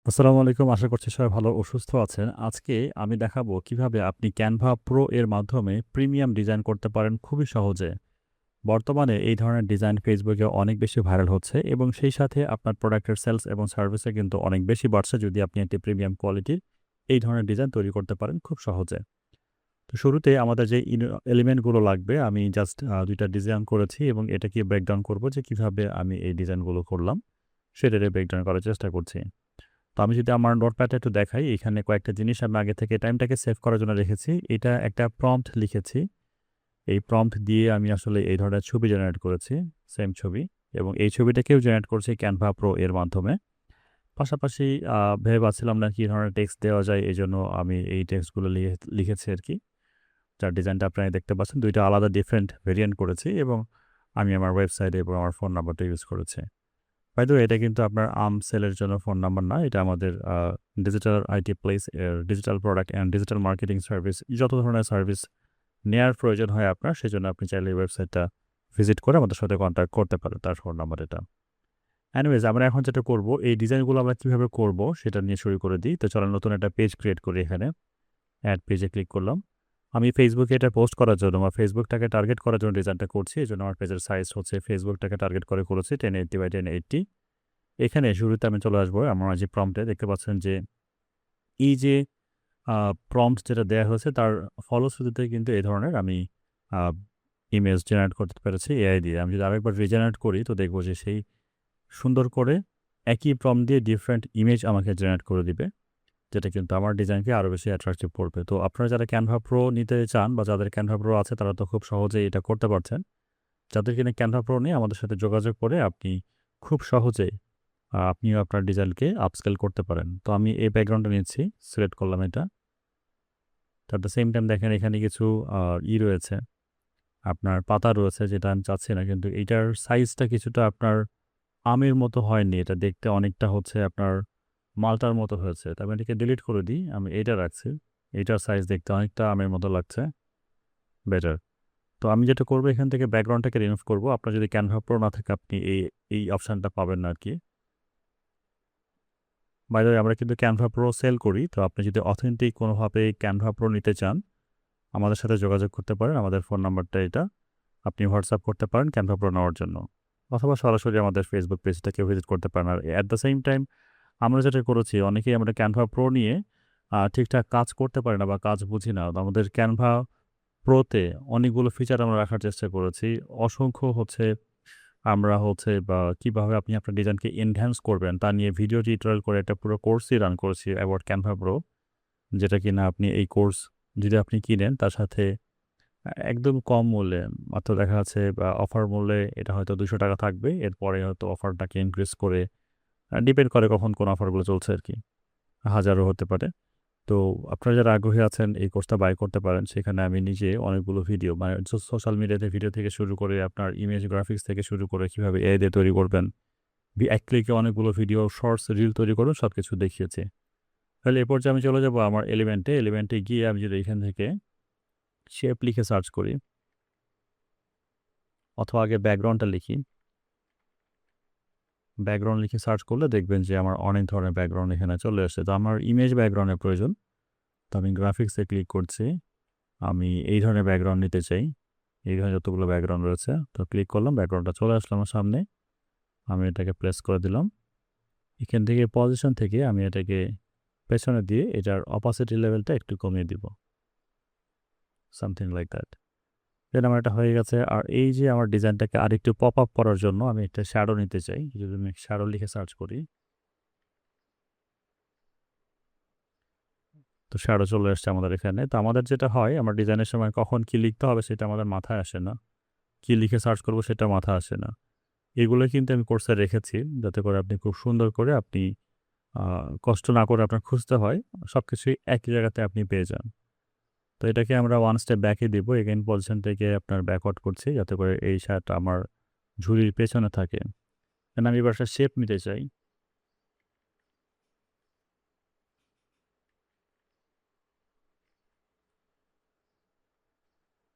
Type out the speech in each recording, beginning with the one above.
আসসালামু আলাইকুম। আশা করছি সবাই ভালো ও সুস্থ আছেন। আজকে আমি দেখাবো কিভাবে আপনি Canva Pro এর মাধ্যমে প্রিমিয়াম ডিজাইন করতে পারেন খুবই সহজে। বর্তমানে এই ধরনের ডিজাইন Facebook এ অনেক বেশি ভাইরাল হচ্ছে এবং সেই সাথে আপনার প্রোডাক্টের সেলস এবং সার্ভিসে কিন্তু অনেক বেশি বাড়ছে যদি আপনি একটি প্রিমিয়াম কোয়ালিটির এই ধরনের ডিজাইন তৈরি করতে পারেন খুব সহজে। তো শুরুতে আমাদের যে এলিমেন্ট গুলো লাগবে আমি জাস্ট ২ টা ডিজাইন করেছি এবং এটাকে ব্রেকডাউন করব যে কিভাবে আমি এই ডিজাইনগুলো করলাম সেটারে ব্রেকডাউন করার চেষ্টা করছি। তো আমি যদি আমার নোটপ্যাডটা একটু দেখাই, এখানে কয়েকটা জিনিস আমি আগে থেকে টাইমটাকে সেভ করার জন্য রেখেছি। এটা একটা প্রম্পট লিখেছি। এই প্রম্পট দিয়ে আমি আসলে এই ধরনের ছবি জেনারেট করেছি, সেম ছবি এবং এই ছবিটাকেও জেনারেট করছি Canva Pro এর মাধ্যমে। পাশাপাশি ভেবে পাচ্ছিলাম না কি ধরনের টেক্সট দেওয়া যায়, এজন্য আমি এই টেক্সটগুলো লিখেছি আরকি। যার ডিজাইনটা আপনারা দেখতে পাচ্ছেন। ২ টা আলাদা ডিফারেন্ট ভেরিয়েন্ট করেছি এবং আমি আমার ওয়েবসাইটে এবং আমার ফোন নাম্বারটা ইউজ করেছি। বাই দ্য ওয়ে এটা কিন্তু আপনার সেলের জন্য ফোন নাম্বার না। এটা আমাদের ডিজিটাল আইটি প্লেস এর digital product and digital marketing service যত ধরনের সার্ভিস নেয়ার প্রয়োজন হয় আপনার, সেজন্য আপনি চাইলে এই ওয়েবসাইটটা ভিজিট করে আমাদের সাথে কনট্যাক্ট করতে পারেন। তার ফোন নাম্বার এটা। এনিওয়েজ আমরা এখন যেটা করব, এই ডিজাইনগুলো আমরা কিভাবে করব সেটা নিয়ে শুরু করে দিই। তো চলেন নতুন একটা পেজ ক্রিয়েট করি এখানে। এড পেজে ক্লিক করলাম। আমি ফেসবুকে এটা পোস্ট করার জন্য বা ফেসবুকটাকে টার্গেট করার জন্য ডিজাইনটা করছি। এজন্য আমার পেজের সাইজ হচ্ছে ফেসবুকটাকে টার্গেট করে করেছি 1080 বাই 1080। এখানে শুরুতে আমি চলে আসবো আমার যে প্রম্পটে দেখতে পাচ্ছেন যে এই যে প্রম্পট যেটা দেয়া হয়েছে তার ফলশ্রুতিতে কিন্তু এই ধরনের আমি আ ইমেজ জেনারেট করতে পেরেছি এআই দিয়ে। আমি যদি আরেকবার রিজেনারেট করি তো দেখব যে সেই সুন্দর করে একই প্রম্পট দিয়ে ডিফারেন্ট ইমেজ আমাকে জেনারেট করে দিবে। যেটা কিন্তু আমার ডিজাইনকে আরো বেশি অ্যাট্রাকটিভ করবে। তো আপনারা যারা Canva Pro নিতে চান বা যাদের Canva Pro আছে তারা তো খুব সহজেই এটা করতে পারছেন। যাদের কিনা Canva Pro নেই আমাদের সাথে যোগাযোগ করে আপনি খুব সহজেই আপনিও আপনার ডিজাইনকে আপস্কেল করতে পারেন। তো আমি এই ব্যাকগ্রাউন্ডটা নিচ্ছি, সিলেক্ট করলাম এটা। তো এট দ্য সেম টাইম দেখেন এখানে কিছু আ রয়েছে, আপনার পাতা রয়েছে যেটা আমি চাচ্ছি না। কিন্তু এইটার সাইজটা কিছুটা আপনার আমের মতো হয়নি। এটা দেখতে অনেকটা হচ্ছে আপনার মালটার মতো হয়েছে। তো আমি এটাকে ডিলিট করে দিই। আমি এইটা রাখছি। এইটার সাইজ দেখতে অনেকটা আমের মতো লাগছে। বেটার। তো আমি যেটা করব এখান থেকে ব্যাকগ্রাউন্ডটাকে রিমুভ করব। আপনার যদি Canva Pro না থাকে আপনি এই অপশনটা পাবেন না আরকি। বাই দ্য ওয়ে আমরা কিন্তু Canva Pro সেল করি। তো আপনি যদি অথেন্টিক কোনোভাবে Canva Pro নিতে চান, আমাদের সাথে যোগাযোগ করতে পারেন। আমাদের ফোন নাম্বারটা এটা। আপনি WhatsApp করতে পারেন Canva Pro নেওয়ার জন্য। অথবা সরাসরি আমাদের Facebook পেজটাকে ভিজিট করতে পারেন। আর এট দ্য সেম টাইম আমরা যেটা করেছি অনেকেই আমরা Canva Pro নিয়ে ঠিকঠাক কাজ করতে পারি না বা কাজ বুঝি না। তো আমাদের Canva Pro তে অনেকগুলো ফিচার আমরা রাখার চেষ্টা করেছি। অসংখ্য হচ্ছে আমরা হচ্ছে বা কিভাবে আপনি আপনার ডিজাইনকে এনহ্যান্স করবেন তা নিয়ে ভিডিও টিউটোরিয়াল করে একটা পুরো কোর্সই রান করেছি অ্যাবাউট Canva Pro, যেটা কিনা আপনি এই কোর্স যদি আপনি কিনেন তার সাথে একদম কম মূল্যে মাত্র দেখা যাচ্ছে বা অফার মূল্যে এটা হয়তো ৳২০০ থাকবে। এরপরে হয়তো অফারটাকে ইনক্রিজ করে ডিপেন্ড করে কখন কোন অফারগুলো চলছে আরকি। হাজারও হতে পারে। তো আপনারা যারা আগ্রহী আছেন এই কোর্সটা বাই করতে পারেন। সেখানে আমি নিজে অনেকগুলো ভিডিও মানে সোশ্যাল মিডিয়াতে ভিডিও থেকে শুরু করে আপনার ইমেজ গ্রাফিক্স থেকে শুরু করে কিভাবে এআই দিয়ে তৈরি করবেন। এক ক্লিকে অনেকগুলো ভিডিও, শর্টস, রিল তৈরি করুন সবকিছু দেখিয়েছি। তাহলে এ পর্যায়ে আমি চলে যাবো আমার এলিমেন্টে গিয়ে আমি যদি এখান থেকে শেপ লিখে সার্চ করি অথবা আগে ব্যাকগ্রাউন্ডটা লিখি। ব্যাকগ্রাউন্ড লিখে সার্চ করলে দেখবেন যে আমার অনেক ধরনের ব্যাকগ্রাউন্ড এখানে চলে আসছে। তো আমার ইমেজ ব্যাকগ্রাউন্ডের প্রয়োজন। তো আমি গ্রাফিক্সে ক্লিক করছি। আমি এই ধরনের ব্যাকগ্রাউন্ড নিতে চাই। এই ধরনের যতগুলো ব্যাকগ্রাউন্ড রয়েছে। তো ক্লিক করলাম, ব্যাকগ্রাউন্ডটা চলে আসলো আমার সামনে। আমি এটাকে প্রেস করে দিলাম। এখান থেকে পজিশন থেকে আমি এটাকে পেছনে দিয়ে এটার অপাসিটি লেভেলটা একটু কমিয়ে দিব। Something like that. দেন আমার এটা হয়ে গেছে। আর এই যে আমার ডিজাইনটাকে আরেকটু পপ আপ করার জন্য আমি একটা শ্যাডো নিতে চাই। যদি আমি শ্যাডো লিখে সার্চ করি, তো শ্যাডো চলে আসছে আমাদের এখানে। তো আমাদের যেটা হয় আমার ডিজাইনের সময় কখন কি লিখতে হবে সেটা আমাদের মাথায় আসে না। কি লিখে সার্চ করব সেটা মাথায় আসে না। এগুলো কিন্তু আমি কোর্সে রেখেছি যাতে করে আপনি খুব সুন্দর করে আপনি আ কষ্ট না করে আপনার খুঁজতে হয়। সবকিছুই একই জায়গাতে আপনি পেয়ে যান। তো এটাকে আমরা ওয়ান স্টেপ ব্যাকে দিব। এগেইন পজিশন থেকে আপনার ব্যাকওয়ার্ড করছি যাতে করে এই শার্টটা আমার ঝুড়ির পেছনে থাকে। দেন আমি এবার একটা শেপ নিতে চাই।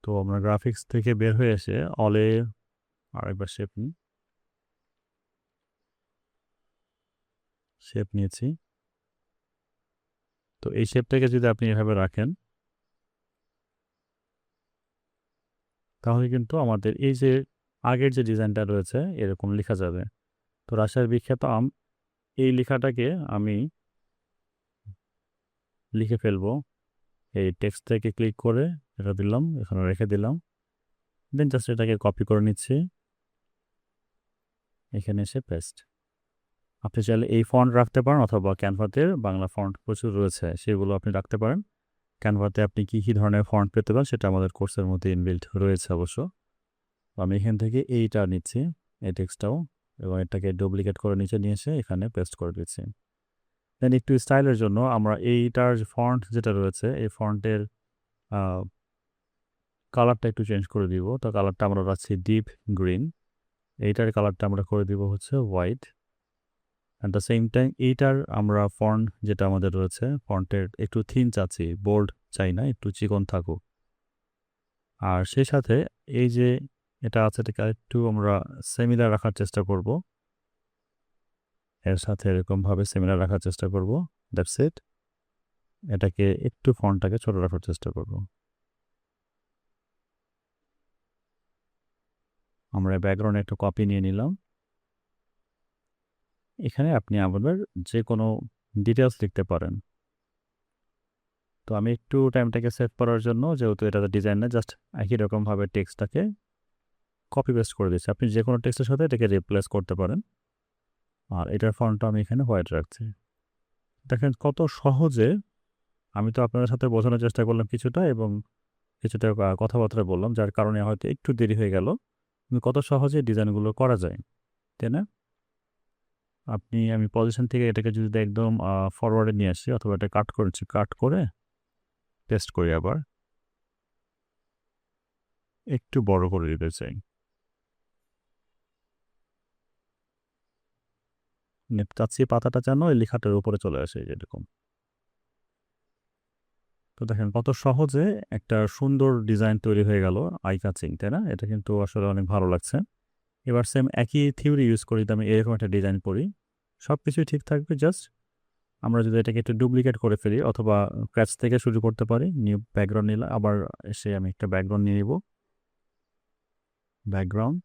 তো আমরা গ্রাফিক্স থেকে বের হয়ে এসে অলে আরেকবার শেপ নিই। শেপ নিয়েছি। তো এই শেপটাকে যদি আপনি এভাবে রাখেন তাহলে কিন্তু আমাদের এই যে আগের যে ডিজাইনটা রয়েছে এরকম লেখা যাবে। তো রাজশাহীর বিখ্যাত আম, এই লেখাটাকে আমি লিখে ফেলবো। এই টেক্সট থেকে ক্লিক করে এটা দিলাম, এখানে রেখে দিলাম। দেন জাস্ট এটাকে কপি করে নিচ্ছি, এখানে এসে পেস্ট। আপনি চাইলে এই ফন্ট রাখতে পারেন অথবা ক্যানভাতে বাংলা ফন্ট প্রচুর রয়েছে, সেগুলো আপনি রাখতে পারেন। ক্যানভাতে আপনি কী কী ধরনের ফন্ট পেতে পারেন সেটা আমাদের কোর্সের মধ্যে ইনবিল্ট রয়েছে অবশ্য। তো আমি এখান থেকে এইটা নিচ্ছি, এই টেক্সটটাও, এবং এটাকে ডুপ্লিকেট করে নিচে নিয়ে এসে এখানে পেস্ট করে দিচ্ছি। দেন একটু স্টাইলের জন্য আমরা এইটার ফন্ট যেটা রয়েছে এই ফন্টের কালারটা একটু চেঞ্জ করে দিব। তো কালারটা আমরা রাখছি ডিপ গ্রিন, এইটার কালারটা আমরা করে দিব হচ্ছে white. At the same time এইটার আমরা ফন্ট যেটা আমাদের রয়েছে ফন্টের একটু থিন চাচ্ছি, বোল্ড চাই না, একটু চিকন থাকুক। আর সেই সাথে এই যে এটা আছে এটাকে একটু আমরা সিমিলার রাখার চেষ্টা করব, এর সাথে এরকমভাবে সিমিলার রাখার চেষ্টা করব। That's it. এটাকে একটু ফন্টটাকে ছোট রাখার চেষ্টা করব। আমরা ব্যাকগ্রাউন্ডে একটু কপি নিয়ে নিলাম। এখানে আপনি আমাদের যে কোনো ডিটেলস লিখতে পারেন। তো আমি একটু টাইমটাকে সেভ করার জন্য, যেহেতু এটা ডিজাইন না, জাস্ট একই রকমভাবে টেক্সটটাকে কপি পেস্ট করে দিচ্ছি। আপনি যে কোনো টেক্সটের সাথে এটাকে রিপ্লেস করতে পারেন। আর এটার ফন্টটা আমি এখানে হোয়াইট রাখছি। দেখেন কত সহজে, আমি তো আপনাদের সাথে বোঝানোর চেষ্টা করলাম কিছুটা এবং কিছুটা কথাবার্তা বললাম, যার কারণে হয়তো একটু দেরি হয়ে গেল। কিন্তু কত সহজে ডিজাইনগুলো করা যায়, তাই না? আমি পজিশন থেকে এটাকে যদি একদম ফরওয়ার্ডে নিয়ে আসি অথবা এটা কাট করেছি, কাট করে পেস্ট করি, আবার একটু বড় করে দিতে চাই, চাচ্ছি পাতাটা যেন এই লেখাটার উপরে চলে আসে এরকম। তো দেখেন কত সহজে একটা সুন্দর ডিজাইন তৈরি হয়ে গেল, আই কাচিং, তাই না? এটা কিন্তু আসলে অনেক ভালো লাগছে। এবার সেম একই থিওরি ইউজ করি, আমি এরকম একটা ডিজাইন করি, সব কিছুই ঠিক থাকবে। জাস্ট আমরা যদি এটাকে একটু ডুপ্লিকেট করে ফেলি অথবা ক্র্যাচ থেকে শুরু করতে পারি, নিউ ব্যাকগ্রাউন্ড নিলাম, আবার এসে আমি একটা ব্যাকগ্রাউন্ড নিয়ে নিব। ব্যাকগ্রাউন্ড,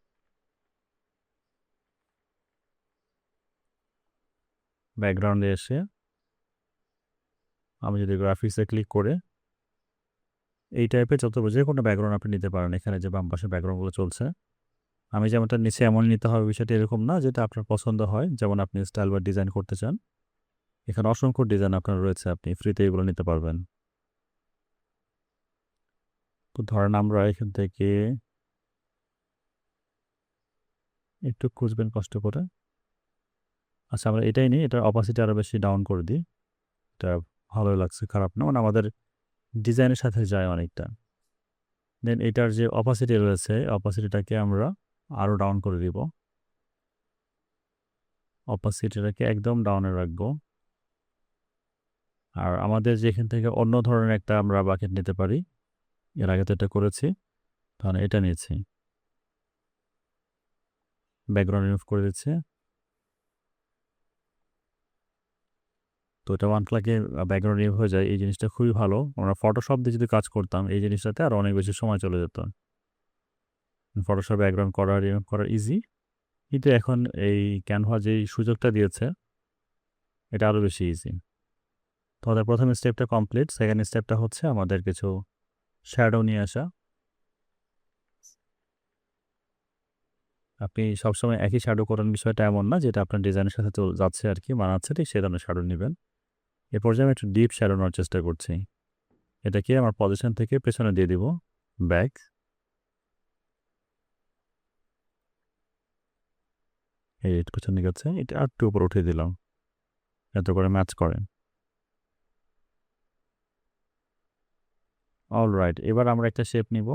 ব্যাকগ্রাউন্ডে এসে আমি যদি গ্রাফিক্সে ক্লিক করে এই টাইপের যত যে কোনো ব্যাকগ্রাউন্ড আপনি নিতে পারেন। এখানে যে বাম পাশে ব্যাকগ্রাউন্ডগুলো চলছে, আমি যেমনটা নিচে এমন নিতে হবে, বিষয়টা এরকম না, যেটা আপনার পছন্দ হয়, যেমন আপনি স্টাইল বা ডিজাইন করতে চান। এখানে অসংখ্য ডিজাইন আপনার রয়েছে, আপনি ফ্রিতে এগুলো নিতে পারবেন। তো ধরেন আমরা এখান থেকে একটু খুঁজবেন কষ্ট করে। আচ্ছা, আমরা এটাই নিই, এটার অপাসিটি আরও বেশি ডাউন করে দিই। এটা ভালোই লাগছে, খারাপ না, মানে আমাদের ডিজাইনের সাথে যায় অনেকটা। দেন এটার যে অপাসিটি রয়েছে, অপাসিটিটাকে আমরা আরও ডাউন করে দিব। অপাসিটিটাকে একদম ডাউনে রাখবো। আর আমাদের যেখান থেকে অন্য ধরনের একটা আমরা বাকেট নিতে পারি, এর আগে তো এটা করেছি, তাহলে এটা নিয়েছি, ব্যাকগ্রাউন্ড রিমুভ করে দিচ্ছি। তো এটা ওয়ান ক্লিকে ব্যাকগ্রাউন্ড রিমুভ হয়ে যায়, এই জিনিসটা খুবই ভালো। আমরা ফটোশপ দিয়ে যদি কাজ করতাম এই জিনিসটাতে আরও অনেক বেশি সময় চলে যেত। ফটোশপ ব্যাকগ্রাউন্ড করা, রিমুভ করা ইজি, কিন্তু এখন এই ক্যানভা যেই সুযোগটা দিয়েছে এটা আরও বেশি ইজি। তো আমাদের প্রথম স্টেপটা কমপ্লিট। সেকেন্ড স্টেপটা হচ্ছে আমাদের কিছু শ্যাডো নিয়ে আসা। আপনি সবসময় একই শ্যাডো করেন বিষয়টা এমন না, যেটা আপনার ডিজাইনের সাথে যাচ্ছে আর কি, মানাচ্ছে, ঠিক সেই ধরনের শ্যাডো নেবেন। এ পর্যায়ে আমি একটু ডিপ শ্যাডো নেওয়ার চেষ্টা করছি। এটাকে আমার পজিশন থেকে পেছনে দিয়ে দিব, ব্যাক। এই পেছনে গেছে, এটা আর একটু উপর উঠিয়ে দিলাম, এত করে ম্যাচ করেন। অল রাইট, এবার আমরা একটা শেপ নিব।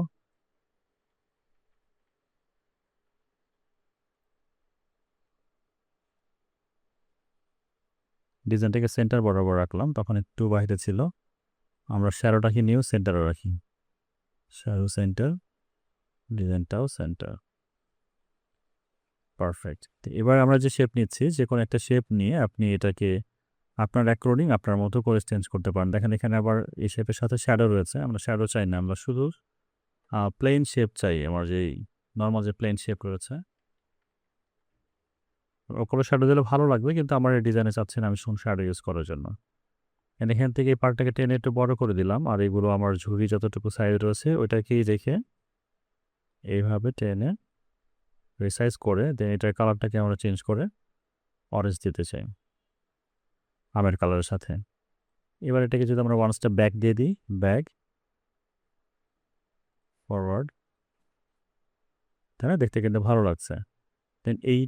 ডিজাইনটাকে সেন্টার বরাবর রাখলাম, তখন একটু বাইরে ছিল। আমরা শ্যাডোটাকে নিয়েও সেন্টারে রাখি, শ্যাডো সেন্টার, ডিজাইনটাও সেন্টার, পারফেক্ট। এবার আমরা যে শেপ নিচ্ছি, যে কোনো একটা শেপ নিয়ে আপনি এটাকে আপনার অ্যাকর্ডিং আপনার মতো করে চেঞ্জ করতে পারেন। দেখেন এখানে আবার এই শেপের সাথে শ্যাডো রয়েছে। আমরা শ্যাডো চাই না। আমরা শুধু প্লেন শেপ চাই। আমার যেই নরমাল যে প্লেন শেপ রয়েছে। ওপরে শ্যাডো দিলে ভালো লাগবে কিন্তু আমার এই ডিজাইনে চাচ্ছি না আমি শুধু শ্যাডো ইউজ করার জন্য। এখান থেকে এই পার্টটাকে টেনে একটু বড় করে দিলাম। আর এগুলো আমার ঝুড়ি যতটুকু সাইজ রয়েছে ওইটাকেই রেখে এইভাবে টেনে রিসাইজ করে দেন এটার কালারটাকে আমরা চেঞ্জ করে অরেঞ্জ দিতে চাই আমের কালারের সাথে। এবার এটাকে যদি আমরা ওয়ান স্টেপ ব্যাক দিয়ে দিই, ব্যাক ফরওয়ার্ড, তাই না? দেখতে কিন্তু ভালো লাগছে। দেন এই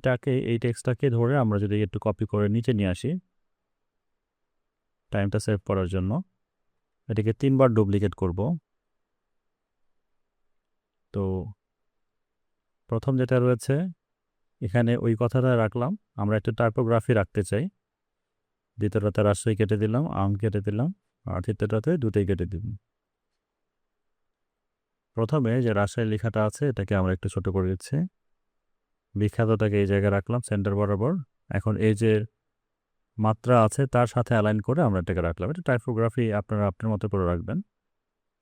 টেক্সটটাকে ধরে আমরা যদি একটু কপি করে নিচে নিয়ে আসি টাইমটা সেভ করার জন্য, এটাকে 3 বার ডুপ্লিকেট করব। তো প্রথম যেটা রয়েছে এখানে ওই কথাটা রাখলাম, আমরা একটু টাইপোগ্রাফি রাখতে চাই। দ্বিতীয়টাতে রাজশাহী কেটে দিলাম, আম কেটে দিলাম, আর তৃতীয়টাতে দুটোই কেটে দিলাম। প্রথমে যে রাজশাহী লেখাটা আছে এটাকে আমরা একটু ছোট করে দিচ্ছি, বিখ্যাতটাকে এই জায়গায় রাখলাম সেন্টার বরাবর। এখন এই যে মাত্রা আছে তার সাথে অ্যালাইন করে আমরা এটাকে রাখলাম। এটা টাইপোগ্রাফি আপনারা আপনার মতো করে রাখবেন।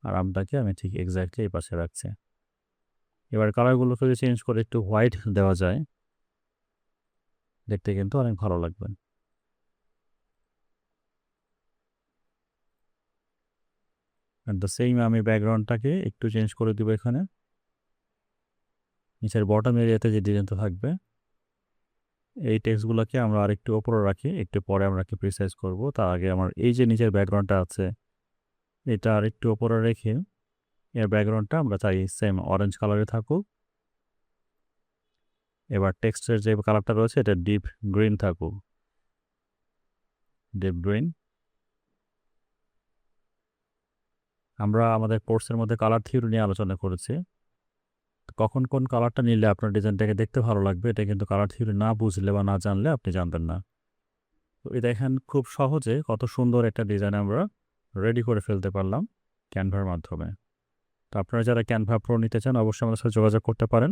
আর আমটাকে আমি ঠিক এক্স্যাক্টলি এই পাশে রাখছি। এবার কালারগুলোকে যদি চেঞ্জ করে একটু হোয়াইট দেওয়া যায় দেখতে কিন্তু অনেক ভালো লাগবে। অ্যাট দ্য সেম আমি ব্যাকগ্রাউন্ডটাকে একটু চেঞ্জ করে দিব। এখানে নিচের বটম এরিয়াতে যে ডিজাইনটা থাকবে এই টেক্সটগুলোকে আমরা আরেকটু ওপরে রাখি, একটু পরে আমরা কি প্রিসাইজ করব। তার আগে আমার এই যে নিচের ব্যাকগ্রাউন্ডটা আছে এটা আর একটু ওপরে রেখে এর ব্যাকগ্রাউন্ডটা আমরা চাই সেম অরেঞ্জ কালারে থাকুক। এবার টেক্সটের যে কালারটা রয়েছে এটা ডিপ গ্রিন থাকুক, ডিপ গ্রিন। আমরা আমাদের কোর্সের মধ্যে কালার থিওরি নিয়ে আলোচনা করেছি, কখন কোন কালারটা নিলে আপনার ডিজাইনটাকে দেখতে ভালো লাগবে এটা কিন্তু কালার থিওরি না বুঝলে বা না জানলে আপনি জানবেন না। তো এই দেখেন খুব সহজে কত সুন্দর একটা ডিজাইন আমরা রেডি করে ফেলতে পারলাম ক্যানভার মাধ্যমে। তো আপনারা যারা ক্যানভা প্রো নিতে চান অবশ্যই আমাদের সাথে যোগাযোগ করতে পারেন।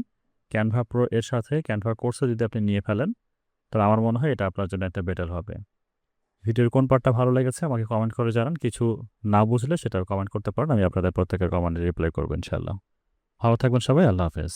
ক্যানভা প্রো এর সাথে ক্যানভা কোর্সে যদি আপনি নিয়ে ফেলেন তাহলে আমার মনে হয় এটা আপনার জন্য একটা বেটার হবে। ভিডিওর কোন পার্টটা ভালো লেগেছে আমাকে কমেন্ট করে জানান। কিছু না বুঝলে সেটাও কমেন্ট করতে পারেন, আমি আপনাদের প্রত্যেকের কমেন্টে রিপ্লাই করবো ইনশাআল্লাহ। ভালো থাকবেন সবাই, আল্লাহ হাফেজ।